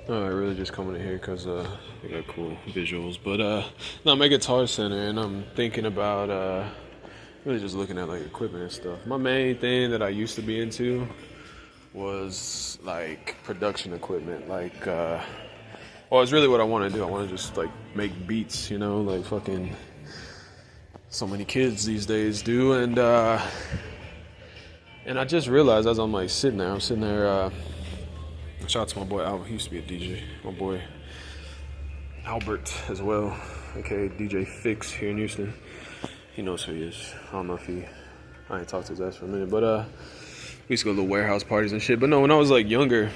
I really just coming in here because they got cool visuals. But no, I'm at Guitar Center and I'm thinking about really just looking at like equipment and stuff. My main thing that I used to be into was like production equipment. Well, it's really what I want to do. I want to just like make beats, like fucking so many kids these days do. And I just realized as I'm like I'm sitting there. Shout out to my boy Albert. He used to be a DJ. My boy Albert as well, aka DJ Fix here in Houston. He knows who he is. I don't know if I ain't talked to his ass for a minute, but we used to go to little warehouse parties and shit. But no, when I was like younger,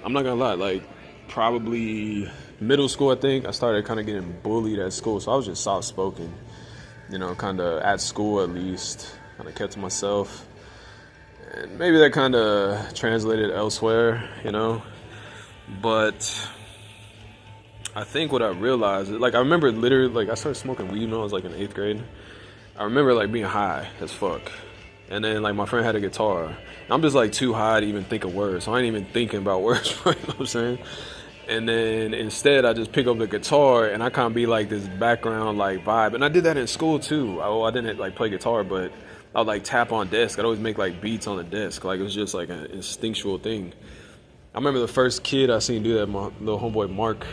I'm not gonna lie, like probably middle school, I think I started kind of getting bullied at school. So I was just soft spoken, kind of at school at least. Kind of kept to myself, and maybe that kind of translated elsewhere. But I think what I realized, like I remember literally, like I started smoking weed when I was like in 8th grade. I remember like being high as fuck. And then like my friend had a guitar. And I'm just like too high to even think of words. So I ain't even thinking about words, you know what I'm saying? And then instead I just pick up the guitar and I kind of be like this background like vibe. And I did that in school too. I didn't like play guitar, but I would like tap on desk. I'd always make like beats on the desk. Like it was just like an instinctual thing. I remember the first kid I seen do that, my little homeboy Mark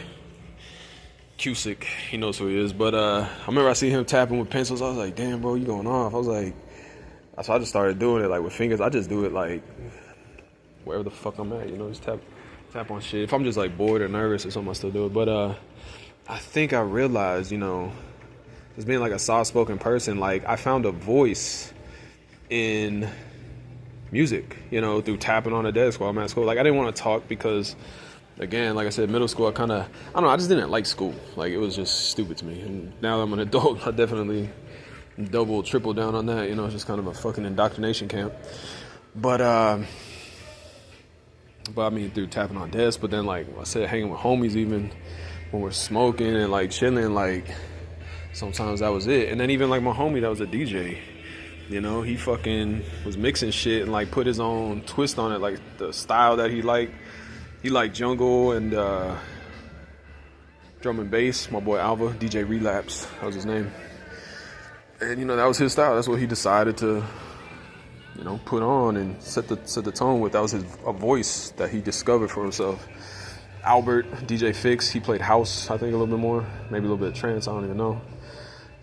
Cusick. He knows who he is. But I remember I seen him tapping with pencils. I was like, damn, bro, you going off. I was like, so I just started doing it like with fingers. I just do it like wherever the fuck I'm at, just tap on shit. If I'm just like bored or nervous or something, I still do it. But I think I realized, just being like a soft-spoken person, like I found a voice in music, through tapping on a desk while I'm at school. Like I didn't want to talk because, again, like I said, middle school, I don't know, I just didn't like school. Like it was just stupid to me. And now that I'm an adult, I definitely triple down on that. It's just kind of a fucking indoctrination camp. But I mean, through tapping on desks, but then like I said, hanging with homies, even when we're smoking and like chilling, like sometimes that was it. And then even like my homie that was a DJ. He fucking was mixing shit and like put his own twist on it, like the style that he liked. He liked jungle and drum and bass. My boy Alva, DJ Relapse, that was his name. And that was his style. That's what he decided to, put on and set the tone with. That was a voice that he discovered for himself. Albert, DJ Fix, he played house, I think a little bit more, maybe a little bit of trance, I don't even know.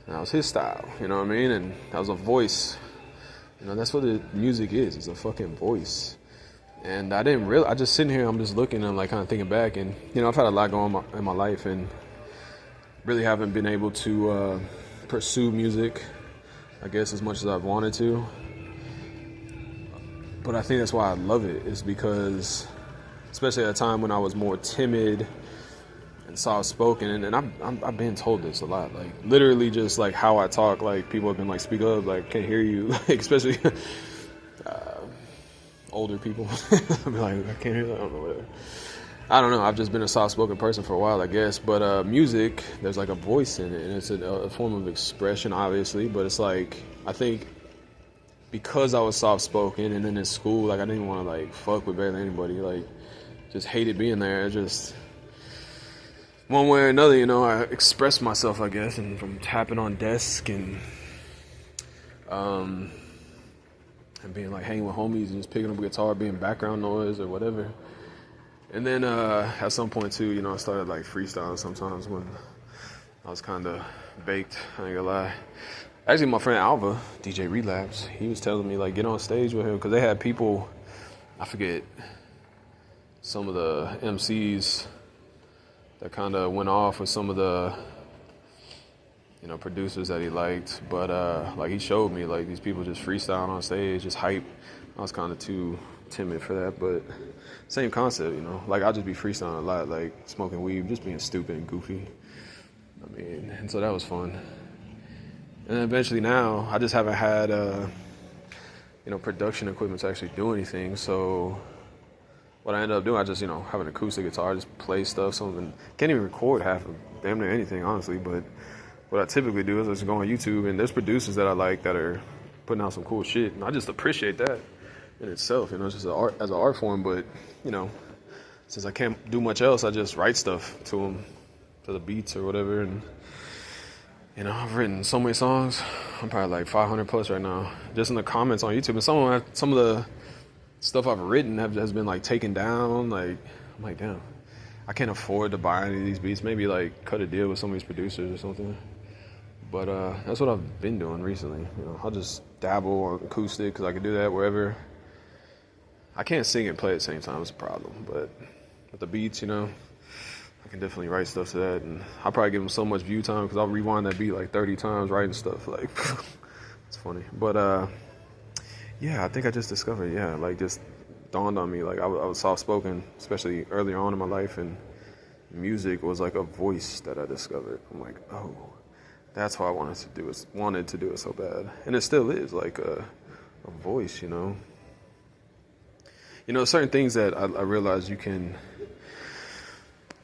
That was his style, you know what I mean? And that was a voice. That's what the music is. It's a fucking voice. And I didn't really, I just sitting here, I'm just looking and like kind of thinking back. And, I've had a lot going on in my life and really haven't been able to pursue music, I guess, as much as I've wanted to. But I think that's why I love it, is because, especially at a time when I was more timid and soft-spoken, and I've been told this a lot, like literally just like how I talk, like people have been like, speak up, like can't hear you, like especially older people. I'll be like, I can't hear that, I don't know, whatever. I don't know, I've just been a soft-spoken person for a while, I guess, but music, there's like a voice in it, and it's a form of expression, obviously, but it's like, I think because I was soft-spoken, and then in school, like I didn't want to like fuck with barely anybody, like just hated being there. It just, one way or another, I expressed myself, I guess, and from tapping on desk and being like hanging with homies and just picking up a guitar, being background noise or whatever. And then at some point too, I started like freestyling sometimes when I was kind of baked, I ain't gonna lie. Actually, my friend Alva, DJ Relapse, he was telling me like get on stage with him because they had people, I forget, some of the MCs that kind of went off with some of the, producers that he liked. But, like, he showed me, like, these people just freestyling on stage, just hype. I was kind of too timid for that, but same concept, Like, I'll just be freestyling a lot, like, smoking weed, just being stupid and goofy. I mean, and so that was fun. And then eventually now, I just haven't had, production equipment to actually do anything, so what I ended up doing, I just, have an acoustic guitar, just play stuff, something. Can't even record half of damn near anything, honestly, but what I typically do is I just go on YouTube, and there's producers that I like that are putting out some cool shit, and I just appreciate that in itself, it's just as an art form, but, since I can't do much else, I just write stuff to them, to the beats or whatever. And you know, I've written so many songs. I'm probably like 500 plus right now, just in the comments on YouTube. And some of the stuff I've written has been like taken down. Like I'm like, damn, I can't afford to buy any of these beats. Maybe like cut a deal with some of these producers or something. But that's what I've been doing recently. You know, I'll just dabble on acoustic because I can do that wherever. I can't sing and play at the same time. It's a problem. But with the beats, you know, I can definitely write stuff to that. And I'll probably give them so much view time because I'll rewind that beat like 30 times writing stuff. Like, it's funny. But yeah, I think I just discovered, yeah, like just dawned on me. Like I was soft-spoken, especially earlier on in my life. And music was like a voice that I discovered. I'm like, oh. That's why I wanted to do it so bad. And it still is like a voice, you know. You know, certain things that I realize you can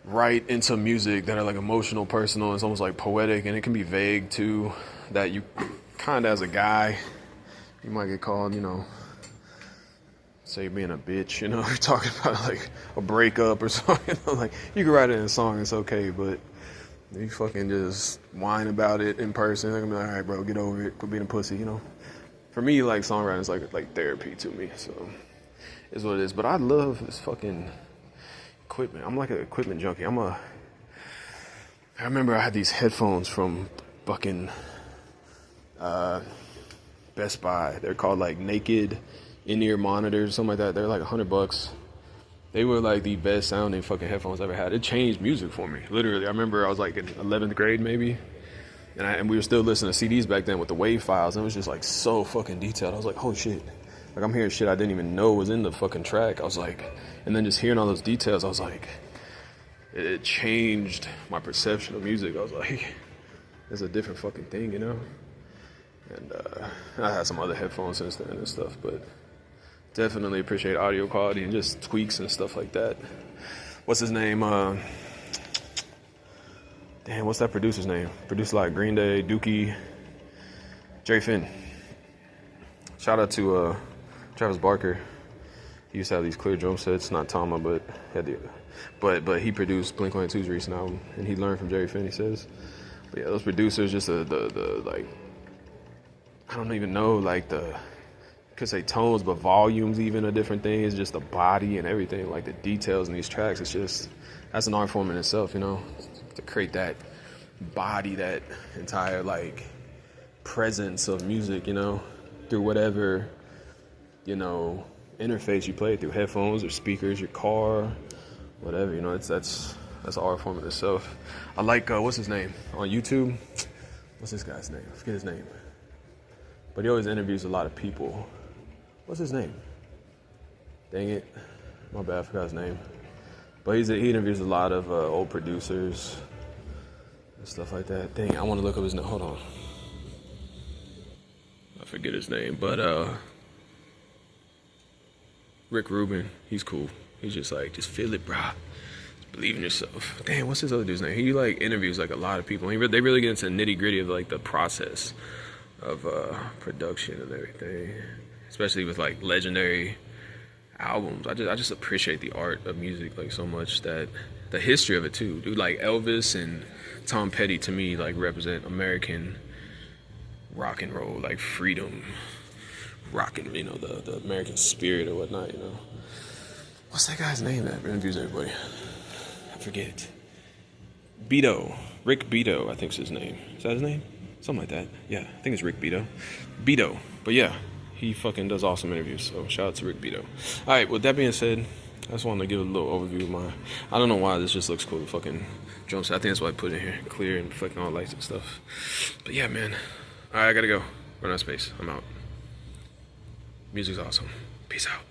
write into music that are like emotional, personal. It's almost like poetic, and it can be vague too. That you kind of, as a guy, you might get called, you know, say being a bitch, you know, you're talking about like a breakup or something. You know, like you can write it in a song, it's okay, but you fucking just whine about it in person, they're gonna be like, all right, bro, get over it, quit being a pussy, you know. For me, like songwriting is like therapy to me, so it's what it is. But I love this fucking equipment. I'm like an equipment junkie. I remember I had these headphones from fucking Best Buy. They're called like Naked in-ear monitors or something like that. They're like $100. They were like the best sounding fucking headphones I ever had. It changed music for me, literally. I remember I was like in 11th grade maybe, and we were still listening to CDs back then with the WAV files, and it was just like so fucking detailed. I was like, holy shit. Like I'm hearing shit I didn't even know was in the fucking track. I was like, and then just hearing all those details, I was like, it changed my perception of music. I was like, it's a different fucking thing, you know? And I had some other headphones since then and stuff, but definitely appreciate audio quality and just tweaks and stuff like that. What's his name? Damn, what's that producer's name? Produced like Green Day, Dookie, Jerry Finn. Shout out to Travis Barker. He used to have these clear drum sets, not Tama, but but he produced Blink-182's recent album, and he learned from Jerry Finn, he says. But yeah, those producers, just the like, I don't even know, like could say tones, but volumes even are different things, just the body and everything, like the details in these tracks. It's just, that's an art form in itself, you know, to create that body, that entire like presence of music, you know, through whatever, you know, interface you play through, headphones or speakers, your car, whatever, you know, that's an art form in itself. I like, what's his name on YouTube? What's this guy's name? I forget his name. But he always interviews a lot of people. What's his name? Dang it. My bad, I forgot his name. But he interviews a lot of old producers and stuff like that. Dang, I want to look up his name. Hold on. I forget his name, but Rick Rubin, he's cool. He's just like, just feel it, brah. Just believe in yourself. Damn, what's this other dude's name? He like interviews like a lot of people. They really get into the nitty gritty of like the process of production and everything, especially with like legendary albums. I just appreciate the art of music like so much, that the history of it too, dude. Like Elvis and Tom Petty to me like represent American rock and roll, like freedom, rocking, you know, the American spirit or whatnot, you know. What's that guy's name that interviews everybody? I forget. Beto, Rick Beto, I think's his name. Is that his name? Something like that. Yeah, I think it's Rick Beto. Beto. But yeah, he fucking does awesome interviews. So shout out to Rick Beto. All right, with that being said, I just wanted to give a little overview of my, I don't know why this just looks cool, the fucking drum set. I think that's why I put it in here, clear and fucking all lights and stuff. But yeah, man. All right, I gotta go. Run out of space. I'm out. Music's awesome. Peace out.